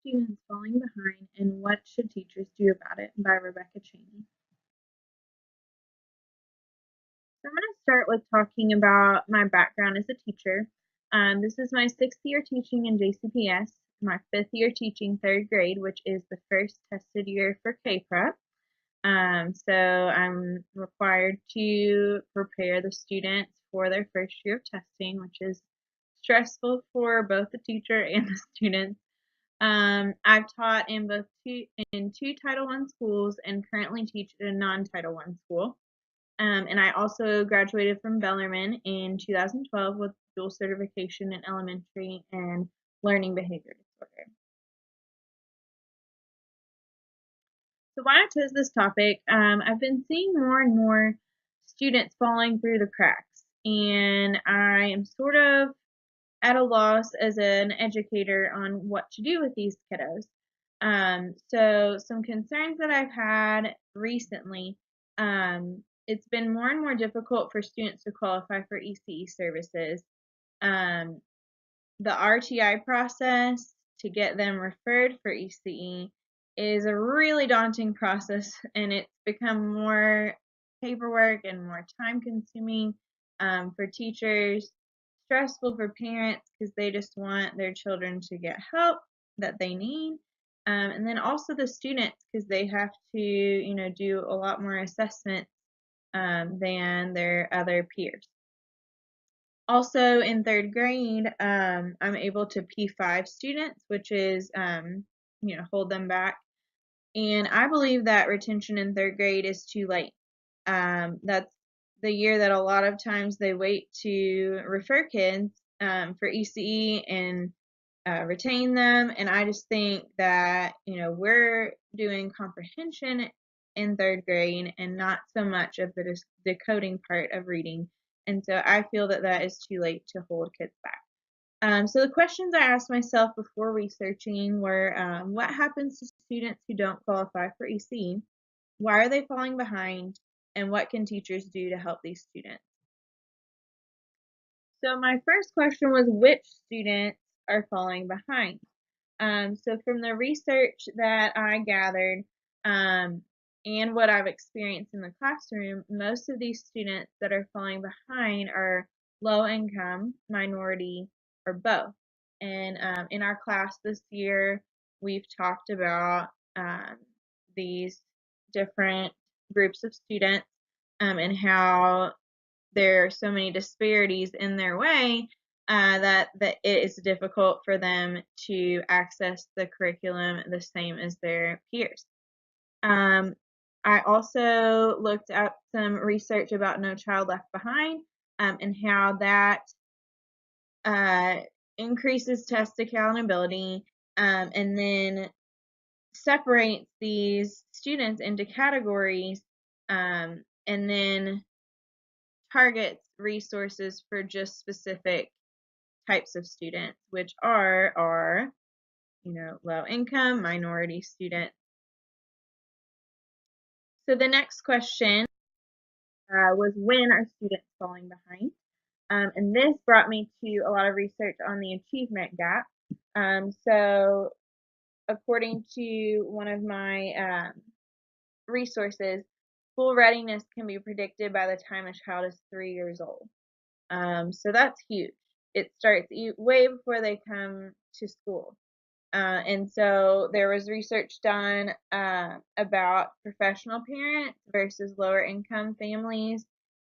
students falling behind and what should teachers do about it? By Rebecca Chaney. So I'm going to start with talking about my background as a teacher. This is my 6th year teaching in JCPS, my 5th year teaching 3rd grade, which is the first tested year for K-Prep. So I'm required to prepare the students for their first year of testing, which is stressful for both the teacher and the students. I've taught in two Title I schools and currently teach at a non-Title I school. And I also graduated from Bellarmine in 2012 with dual certification in elementary and learning behavior disorder. So why I chose this topic, I've been seeing more and more students falling through the cracks, and I am sort of at a loss as an educator on what to do with these kiddos. So some concerns that I've had recently, it's been more and more difficult for students to qualify for ECE services. Um, the RTI process to get them referred for ECE is a really daunting process, and it's become more paperwork and more time consuming for teachers, stressful for parents because they just want their children to get help that they need. And then also the students because they have to, do a lot more assessment than their other peers. Also in 3rd grade, I'm able to P5 students, which is, hold them back. And I believe that retention in 3rd grade is too late. That's the year that a lot of times they wait to refer kids for ECE and retain them. And I just think that, we're doing comprehension in 3rd grade and not so much of the decoding part of reading. And so I feel that that is too late to hold kids back. So the questions I asked myself before researching were, what happens to students who don't qualify for ECE? Why are they falling behind? And what can teachers do to help these students? So my first question was, which students are falling behind? So from the research that I gathered and what I've experienced in the classroom, most of these students that are falling behind are low income, minority, or both. And in our class this year, we've talked about these different groups of students and how there are so many disparities in their way that it is difficult for them to access the curriculum the same as their peers. I also looked up some research about No Child Left Behind and how that increases test accountability and then separates these students into categories and then targets resources for just specific types of students, which are low income, minority students. So the next question was, when are students falling behind? And this brought me to a lot of research on the achievement gap. So according to one of my resources, school readiness can be predicted by the time a child is 3 years old. So that's huge. It starts way before they come to school. And so there was research done about professional parents versus lower income families,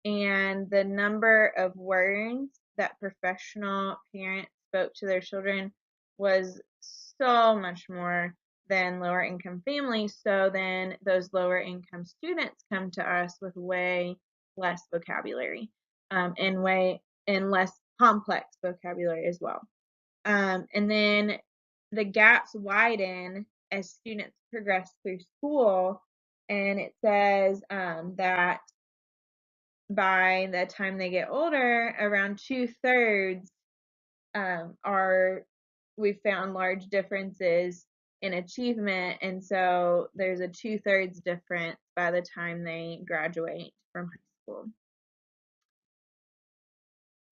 and the number of words that professional parents spoke to their children was so much more than lower income families. So then those lower income students come to us with way less vocabulary and less complex vocabulary as well. And then the gaps widen as students progress through school, and it says that by the time they get older, around 2/3 we've found large differences in achievement, and so there's a 2/3 difference by the time they graduate from high school.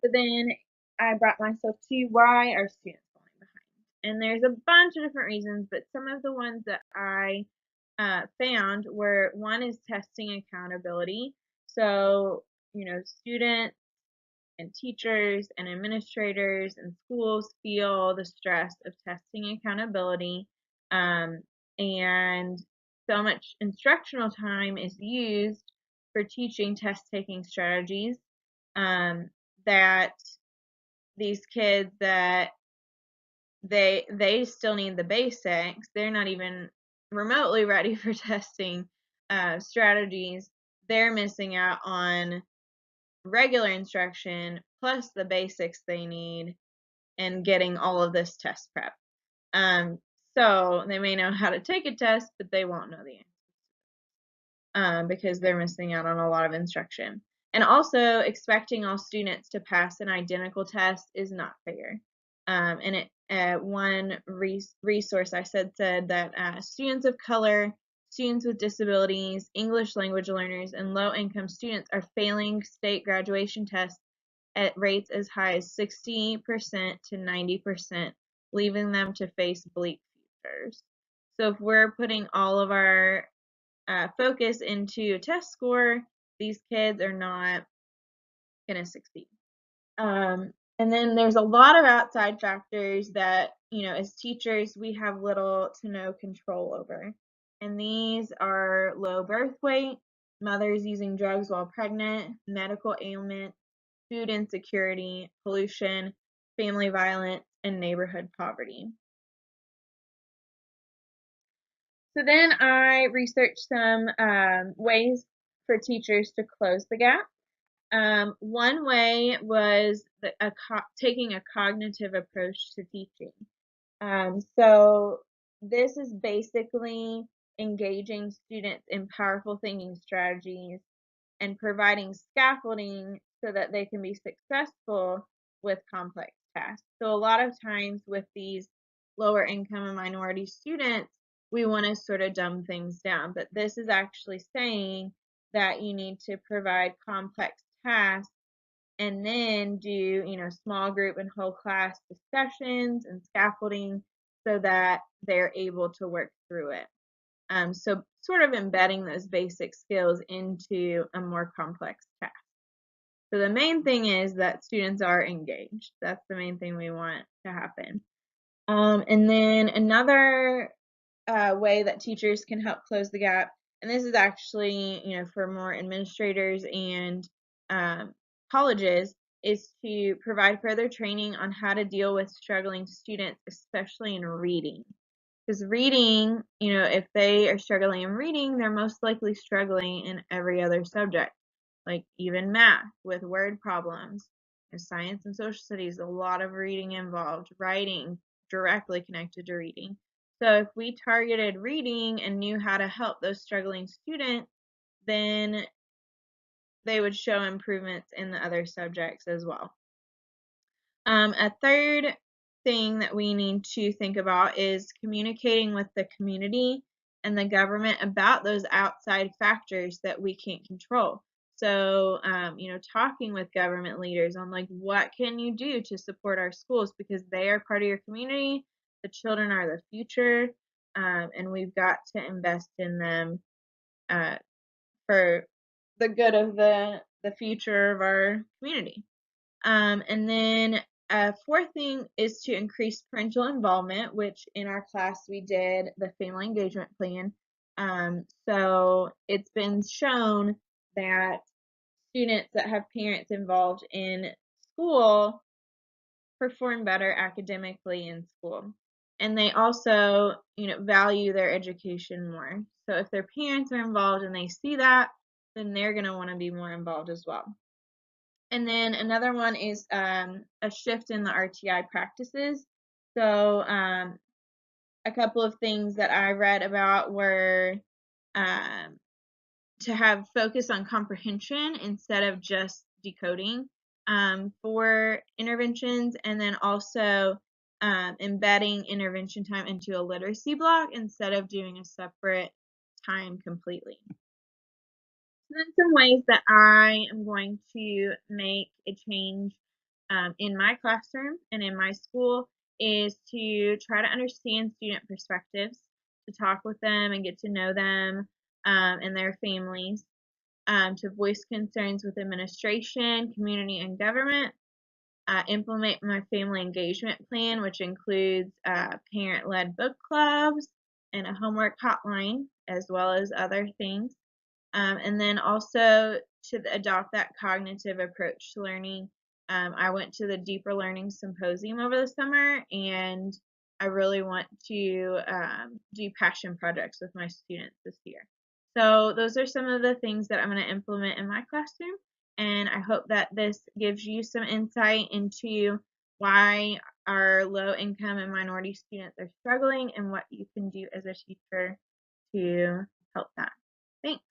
So then I brought myself to, why are students falling behind? And there's a bunch of different reasons, but some of the ones that I found were one is testing accountability. So, students and teachers and administrators and schools feel the stress of testing accountability, um, and so much instructional time is used for teaching test taking strategies, that these kids that they still need the basics. They're not even remotely ready for testing strategies. They're missing out on regular instruction plus the basics they need and getting all of this test prep. Um, so they may know how to take a test, but they won't know the answer because they're missing out on a lot of instruction. And also, expecting all students to pass an identical test is not fair. One resource I said that students of color, students with disabilities, English language learners, and low-income students are failing state graduation tests at rates as high as 60% to 90%, leaving them to face bleak futures. So if we're putting all of our focus into a test score, these kids are not going to succeed. And then there's a lot of outside factors that, as teachers, we have little to no control over. And these are low birth weight, mothers using drugs while pregnant, medical ailments, food insecurity, pollution, family violence, and neighborhood poverty. So then I researched some ways for teachers to close the gap. One way was taking a cognitive approach to teaching. So this is basically engaging students in powerful thinking strategies and providing scaffolding so that they can be successful with complex tasks. So a lot of times with these lower income and minority students, we want to sort of dumb things down, but this is actually saying that you need to provide complex tasks and then do, small group and whole class discussions and scaffolding so that they're able to work through it. So sort of embedding those basic skills into a more complex task. So the main thing is that students are engaged. That's the main thing we want to happen. And then another way that teachers can help close the gap, and this is actually, for more administrators and colleges, is to provide further training on how to deal with struggling students, especially in reading. Because reading, if they are struggling in reading, they're most likely struggling in every other subject, like even math with word problems. Science and social studies, a lot of reading involved, writing directly connected to reading. So if we targeted reading and knew how to help those struggling students, then they would show improvements in the other subjects as well. A third thing that we need to think about is communicating with the community and the government about those outside factors that we can't control. So, talking with government leaders on what can you do to support our schools, because they are part of your community. The children are the future, and we've got to invest in them for the good of the future of our community. And then a fourth thing is to increase parental involvement, which in our class we did the family engagement plan. So it's been shown that students that have parents involved in school perform better academically in school. And they also, value their education more. So if their parents are involved and they see that, then they're going to want to be more involved as well. And then another one is a shift in the RTI practices. So a couple of things that I read about were to have focus on comprehension instead of just decoding for interventions, and then also embedding intervention time into a literacy block instead of doing a separate time completely. Then some ways that I am going to make a change in my classroom and in my school is to try to understand student perspectives, to talk with them and get to know them and their families, to voice concerns with administration, community, and government, implement my family engagement plan, which includes parent-led book clubs and a homework hotline, as well as other things. And then also to adopt that cognitive approach to learning. I went to the Deeper Learning Symposium over the summer, and I really want to do passion projects with my students this year. So those are some of the things that I'm going to implement in my classroom, and I hope that this gives you some insight into why our low income and minority students are struggling and what you can do as a teacher to help that. Thanks.